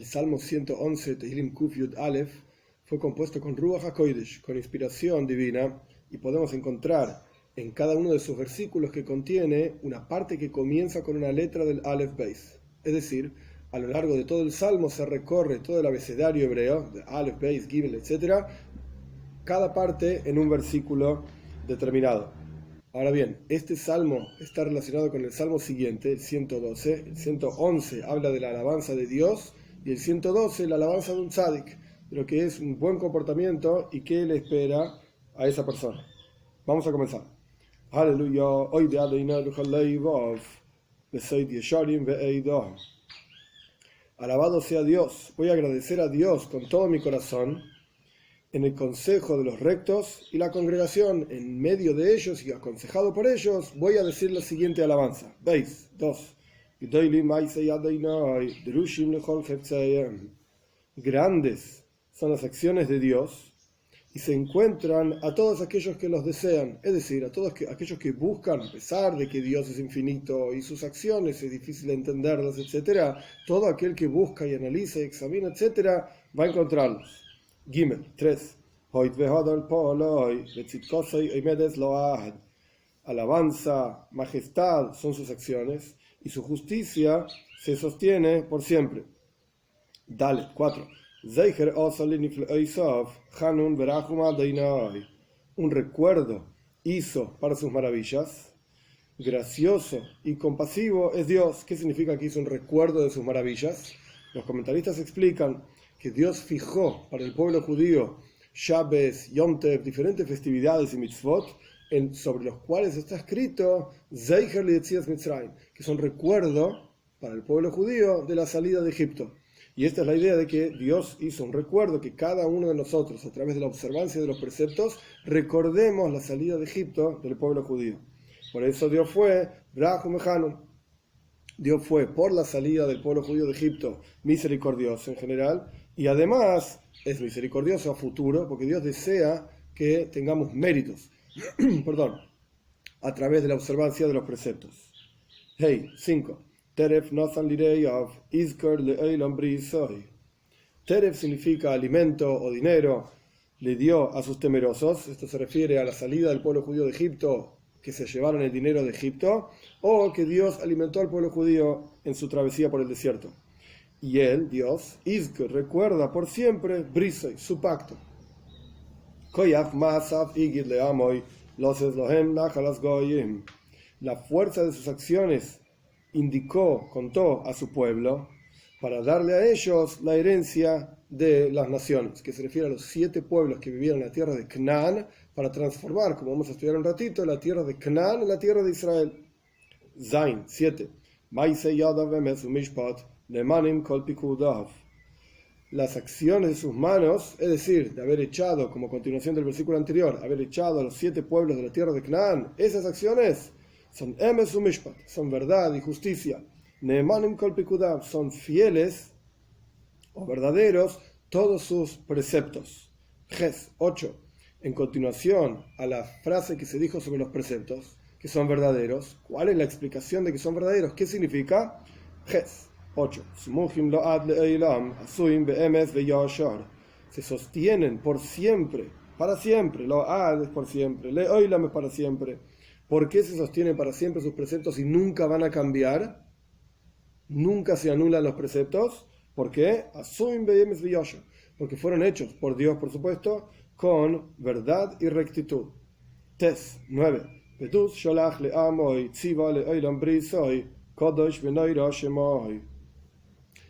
Salmo 111, Tehillim Kuf Yud Aleph, fue compuesto con Ruach HaKodesh, con inspiración divina, y podemos encontrar en cada uno de sus versículos que contiene una parte que comienza con una letra del Aleph Beis. Es decir, a lo largo de todo el Salmo se recorre todo el abecedario hebreo, de Aleph, Beis, Gimel, etc., cada parte en un versículo determinado. Ahora bien, este salmo está relacionado con el salmo siguiente, el 112. El 111 habla de la alabanza de Dios y el 112 la alabanza de un tzadik, de lo que es un buen comportamiento y qué le espera a esa persona. Vamos a comenzar. Aleluya. Alabado sea Dios. Voy a agradecer a Dios con todo mi corazón en el consejo de los rectos y la congregación en medio de ellos y aconsejado por ellos. Voy a decir la siguiente alabanza. Veis, 2. Grandes son las acciones de Dios y se encuentran a todos aquellos que los desean, es decir, a todos aquellos que buscan, a pesar de que Dios es infinito y sus acciones es difícil de entenderlas, etc., todo aquel que busca y analiza y examina, etc., va a encontrarlos. Gimel 3. Alabanza, majestad son sus acciones y su justicia se sostiene por siempre. Dalet 4. Un recuerdo hizo para sus maravillas. Gracioso y compasivo es Dios. ¿Qué significa que hizo un recuerdo de sus maravillas? Los comentaristas explican que Dios fijó para el pueblo judío Shabbos, Yom Tov, diferentes festividades y mitzvot, sobre los cuales está escrito Zeicher Lietzias Mitzrayim, que son recuerdo para el pueblo judío de la salida de Egipto. Y esta es la idea de que Dios hizo un recuerdo, que cada uno de nosotros, a través de la observancia de los preceptos, recordemos la salida de Egipto del pueblo judío. Por eso Dios fue Rahum Hanun. Dios fue, por la salida del pueblo judío de Egipto, misericordioso en general, y además es misericordioso a futuro, porque Dios desea que tengamos méritos perdón, a través de la observancia de los preceptos. 5. Teref Nathan Lireyav Izkar Le'elam Brisoy. Teref significa alimento o dinero, le dio a sus temerosos. Esto se refiere a la salida del pueblo judío de Egipto, que se llevaron el dinero de Egipto, o que Dios alimentó al pueblo judío en su travesía por el desierto. Y él, Dios, Izkar, recuerda por siempre Brisoy, su pacto. La fuerza de sus acciones contó a su pueblo para darle a ellos la herencia de las naciones, que se refiere a los 7 pueblos que vivían en la tierra de Canaán, para transformar, como vamos a estudiar un ratito, la tierra de Canaán en la tierra de Israel. Zain 7. Las acciones de sus manos, es decir, de haber echado, como continuación del versículo anterior, haber echado a los 7 pueblos de la tierra de Canaán, esas acciones son emes u mishpat, son verdad y justicia. Neemanim kol pikudav, son fieles o verdaderos todos sus preceptos. Ges 8. En continuación a la frase que se dijo sobre los preceptos, que son verdaderos, ¿cuál es la explicación de que son verdaderos? ¿Qué significa? Ges 8. Se sostienen por siempre, para siempre. Lo'ad es por siempre, le'olam es para siempre. ¿Por qué se sostienen para siempre sus preceptos y nunca van a cambiar? Nunca se anulan los preceptos. ¿Por qué? Porque fueron hechos por Dios, por supuesto, con verdad y rectitud. Tes 9.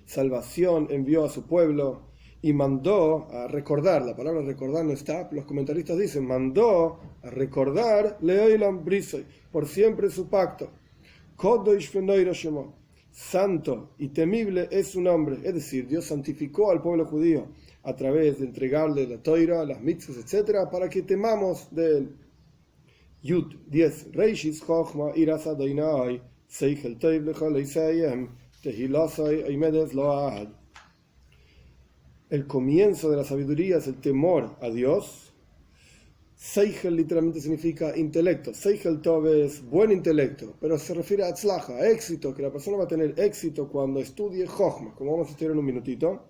Salvación envió a su pueblo y mandó a recordar. La palabra recordar no está, los comentaristas dicen, mandó a recordar Le'olam Brisoy, por siempre su pacto. Kodosh v'noiro shemo, santo y temible es su nombre. Es decir, Dios santificó al pueblo judío a través de entregarle la Toira, las mitzvos, etc., para que temamos de él. Yud 10. Reishis chochma iras Adonai seichel tov lechol eisayim tehilasai aimedes load. El comienzo de la sabiduría es el temor a Dios, Seichel literalmente significa intelecto. Seichel Tov es buen intelecto, pero se refiere a tzlaja, a éxito, que la persona va a tener éxito cuando estudie Jochma, como vamos a estudiar en un minutito.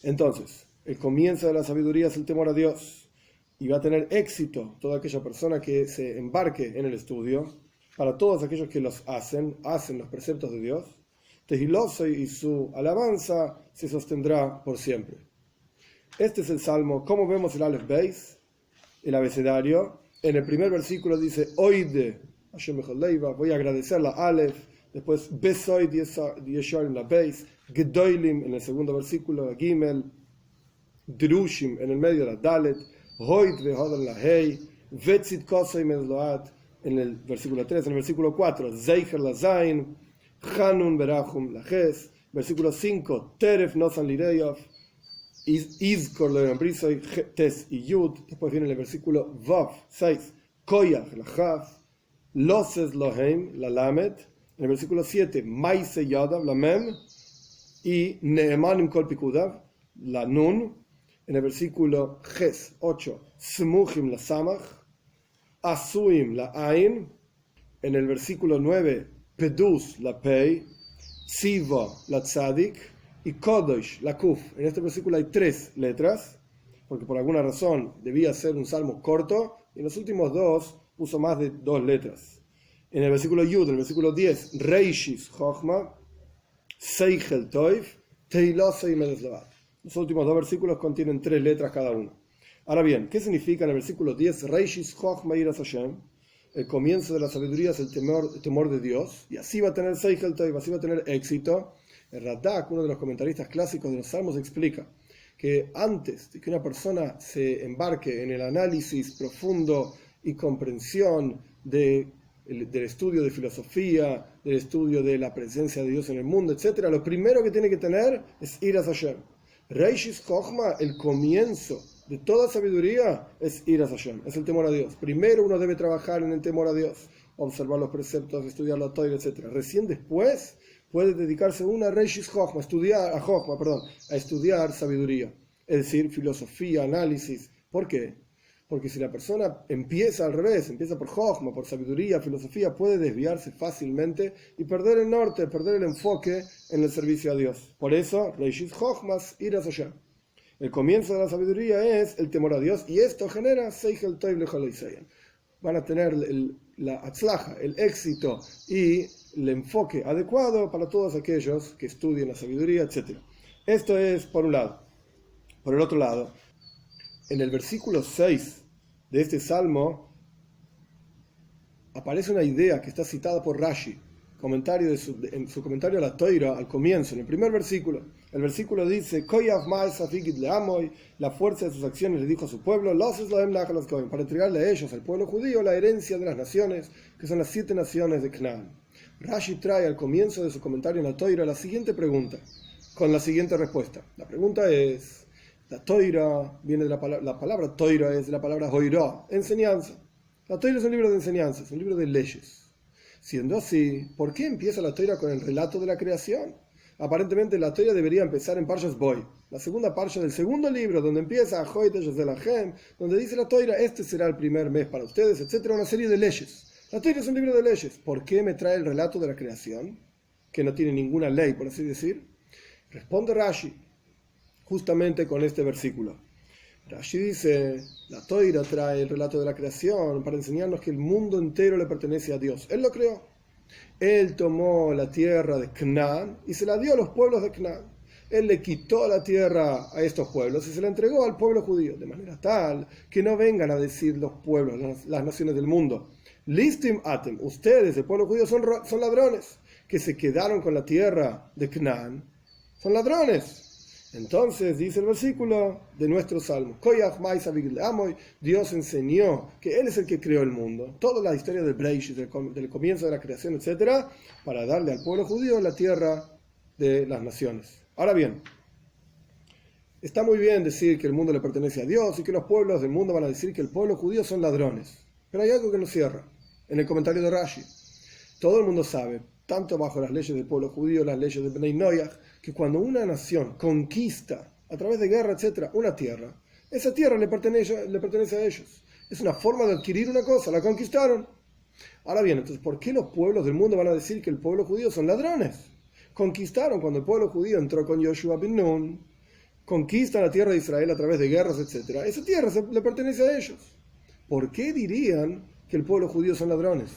Entonces, el comienzo de la sabiduría es el temor a Dios, y va a tener éxito toda aquella persona que se embarque en el estudio. Para todos aquellos que los hacen los preceptos de Dios. Tehiloso y su alabanza se sostendrá por siempre. Este es el salmo. ¿Cómo vemos el Aleph Beis? El abecedario. En el primer versículo dice Oide, voy a agradecer la Aleph. Después Besoid Yeshar en la Beis. Gedoilim en el segundo versículo, la Gimel. Drushim en el medio, la Dalet. Hoid vehodar la Hei. Vetzit Kosei Medloat en el versículo 3. En el versículo 4, Zeicher la Zain. Hanun Berachum la Ges. Versículo 5, Teref Nosan Lireyov. Izkor Leon Brisoy, Tes y Yud. Después viene el versículo Vav 6, Koyach la Jaf. Loses Loheim la Lamed. En el versículo 7, Maise Yadav la Mem. Y Neemanim Kol Pikudav la Nun. En el versículo Ges 8, Smuchim la Samach. Asuim la Ain. En el versículo 9, Pedus la Pei. Siva la Tzadik. Y Kodosh la Kuf. En este versículo hay 3 letras, porque por alguna razón debía ser un salmo corto, y en los últimos 2 puso más de 2 letras. En el versículo Yud, en el versículo 10, Reishis Chochma, Seichel Toif, Teilose y Medeslavat. Los últimos 2 versículos contienen 3 letras cada uno. Ahora bien, ¿qué significa en el versículo 10, Reishis Chochma Iras Hashem? El comienzo de la sabiduría es el temor de Dios, y así va a tener Seichel Toif, así va a tener éxito. El Radak, uno de los comentaristas clásicos de los Salmos, explica que antes de que una persona se embarque en el análisis profundo y comprensión del estudio de filosofía, del estudio de la presencia de Dios en el mundo, etc., lo primero que tiene que tener es Iras Hashem. Reishis Chochma, el comienzo de toda sabiduría, es Iras Hashem, es el temor a Dios. Primero uno debe trabajar en el temor a Dios, observar los preceptos, estudiar la Torah, etc. Recién después puede dedicarse una Reishis Chochma, a estudiar sabiduría, es decir, filosofía, análisis. ¿Por qué? Porque si la persona empieza al revés, empieza por Chochma, por sabiduría, filosofía, puede desviarse fácilmente y perder el norte, perder el enfoque en el servicio a Dios. Por eso, Reishis Chochmas, Iras Hashem. El comienzo de la sabiduría es el temor a Dios, y esto genera Seichel Toiv Lechol Isayan. Van a tener la atzlaja, el éxito y el enfoque adecuado para todos aquellos que estudien la sabiduría, etc. Esto es por un lado. Por el otro lado, en el versículo 6 de este salmo aparece una idea que está citada por Rashi, en su comentario a la Toira, al comienzo, en el primer versículo. El versículo dice: la fuerza de sus acciones le dijo a su pueblo, para entregarle a ellos, al pueblo judío, la herencia de las naciones, que son las 7 naciones de Canaán. Rashi trae al comienzo de su comentario en la Toira la siguiente pregunta, con la siguiente respuesta. La pregunta es: la Toira viene de la palabra Toira es de la palabra Hoirá, enseñanza. La Toira es un libro de enseñanza, es un libro de leyes. Siendo así, ¿por qué empieza la Toira con el relato de la creación? Aparentemente la Toira debería empezar en Parshas Boy, la segunda parsha del segundo libro, donde empieza donde dice la Toira, este será el primer mes para ustedes, etc., una serie de leyes. La Toira es un libro de leyes. ¿Por qué me trae el relato de la creación, que no tiene ninguna ley, por así decir? Responde Rashi, justamente con este versículo. Rashi dice, la Toira trae el relato de la creación para enseñarnos que el mundo entero le pertenece a Dios. Él lo creó. Él tomó la tierra de Canaán y se la dio a los pueblos de Canaán. Él le quitó la tierra a estos pueblos y se la entregó al pueblo judío, de manera tal que no vengan a decir los pueblos, las naciones del mundo: Listim atem, ustedes, el pueblo judío, son ladrones, que se quedaron con la tierra de Canaán. Son ladrones. Entonces dice el versículo de nuestro salmo: Dios enseñó que Él es el que creó el mundo, toda la historia del Breishit, del comienzo de la creación, etc., para darle al pueblo judío la tierra de las naciones. Ahora bien, está muy bien decir que el mundo le pertenece a Dios y que los pueblos del mundo van a decir que el pueblo judío son ladrones, pero hay algo que nos cierra. En el comentario de Rashi, todo el mundo sabe, tanto bajo las leyes del pueblo judío, las leyes de Bnei Noach, que cuando una nación conquista, a través de guerra, etc., una tierra, esa tierra le pertenece a ellos. Es una forma de adquirir una cosa, la conquistaron. Ahora bien, entonces, ¿por qué los pueblos del mundo van a decir que el pueblo judío son ladrones? Conquistaron cuando el pueblo judío entró con Yoshua bin Nun, conquistan la tierra de Israel a través de guerras, etc. Esa tierra le pertenece a ellos. ¿Por qué dirían que el pueblo judío son ladrones?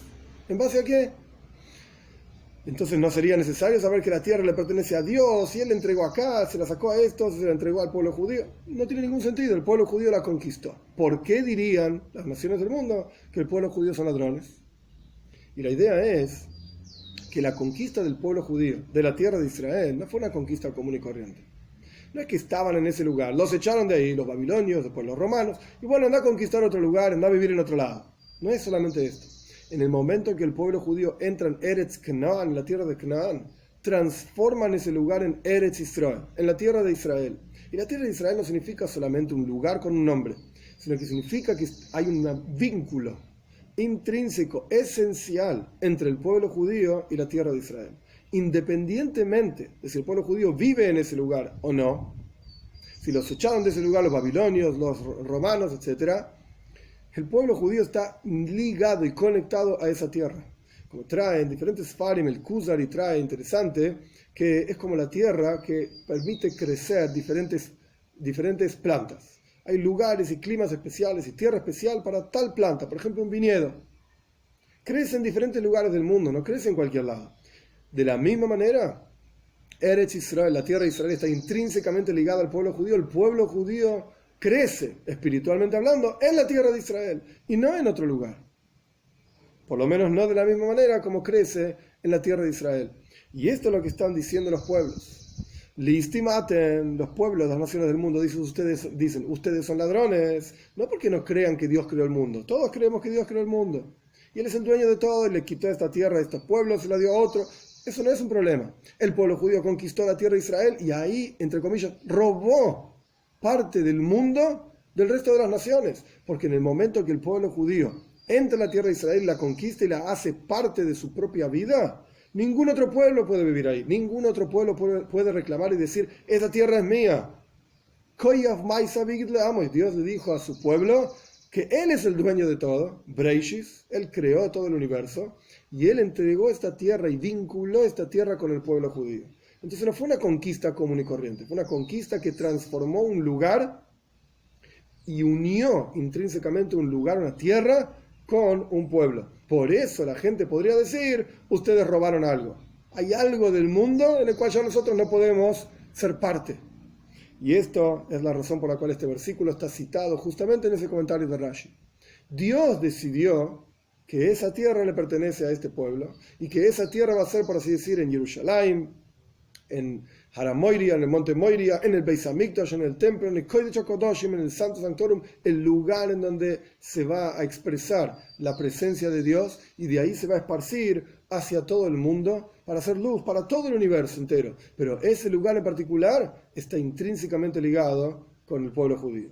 ¿En base a qué? Entonces no sería necesario saber que la tierra le pertenece a Dios y Él la entregó acá, se la sacó a estos, se la entregó al pueblo judío. No tiene ningún sentido, el pueblo judío la conquistó. ¿Por qué dirían las naciones del mundo que el pueblo judío son ladrones? Y la idea es que la conquista del pueblo judío de la tierra de Israel no fue una conquista común y corriente. No es que estaban en ese lugar, los echaron de ahí, los babilonios, después los romanos, y bueno, anda a conquistar otro lugar, anda a vivir en otro lado. No es solamente esto. En el momento en que el pueblo judío entra en Eretz Canaán, en la tierra de Canaán, transforman ese lugar en Eretz Israel, en la tierra de Israel. Y la tierra de Israel no significa solamente un lugar con un nombre, sino que significa que hay un vínculo intrínseco, esencial, entre el pueblo judío y la tierra de Israel. Independientemente de si el pueblo judío vive en ese lugar o no, si los echaron de ese lugar los babilonios, los romanos, etc., el pueblo judío está ligado y conectado a esa tierra. Como traen diferentes farim, el Kuzari trae interesante, que es como la tierra que permite crecer diferentes plantas. Hay lugares y climas especiales y tierra especial para tal planta, por ejemplo un viñedo. Crece en diferentes lugares del mundo, no crece en cualquier lado. De la misma manera, Eretz Israel, la tierra de Israel, está intrínsecamente ligada al pueblo judío. El pueblo judío crece, espiritualmente hablando, en la tierra de Israel y no en otro lugar. Por lo menos no de la misma manera como crece en la tierra de Israel. Y esto es lo que están diciendo los pueblos. Listimaten, los pueblos, las naciones del mundo, dicen ustedes son ladrones, no porque no crean que Dios creó el mundo. Todos creemos que Dios creó el mundo. Y Él es el dueño de todo y le quitó esta tierra a estos pueblos, se la dio a otro. Eso no es un problema. El pueblo judío conquistó la tierra de Israel y ahí, entre comillas, robó parte del mundo del resto de las naciones, porque en el momento que el pueblo judío entra en la tierra de Israel, la conquista y la hace parte de su propia vida, ningún otro pueblo puede vivir ahí, ningún otro pueblo puede reclamar y decir, esa tierra es mía. Dios le dijo a su pueblo que Él es el dueño de todo, Breishis, Él creó todo el universo, y Él entregó esta tierra y vinculó esta tierra con el pueblo judío. Entonces no fue una conquista común y corriente, fue una conquista que transformó un lugar y unió intrínsecamente un lugar, una tierra, con un pueblo. Por eso la gente podría decir, ustedes robaron algo. Hay algo del mundo en el cual ya nosotros no podemos ser parte. Y esto es la razón por la cual este versículo está citado justamente en ese comentario de Rashi. Dios decidió que esa tierra le pertenece a este pueblo y que esa tierra va a ser, por así decir, en Jerusalén, en Haramoiria, en el monte Moiria, en el Beis Hamikdash, en el templo, en el Kodesh HaKodoshim, en el Santo Sanctorum, el lugar en donde se va a expresar la presencia de Dios y de ahí se va a esparcir hacia todo el mundo para hacer luz para todo el universo entero. Pero ese lugar en particular está intrínsecamente ligado con el pueblo judío.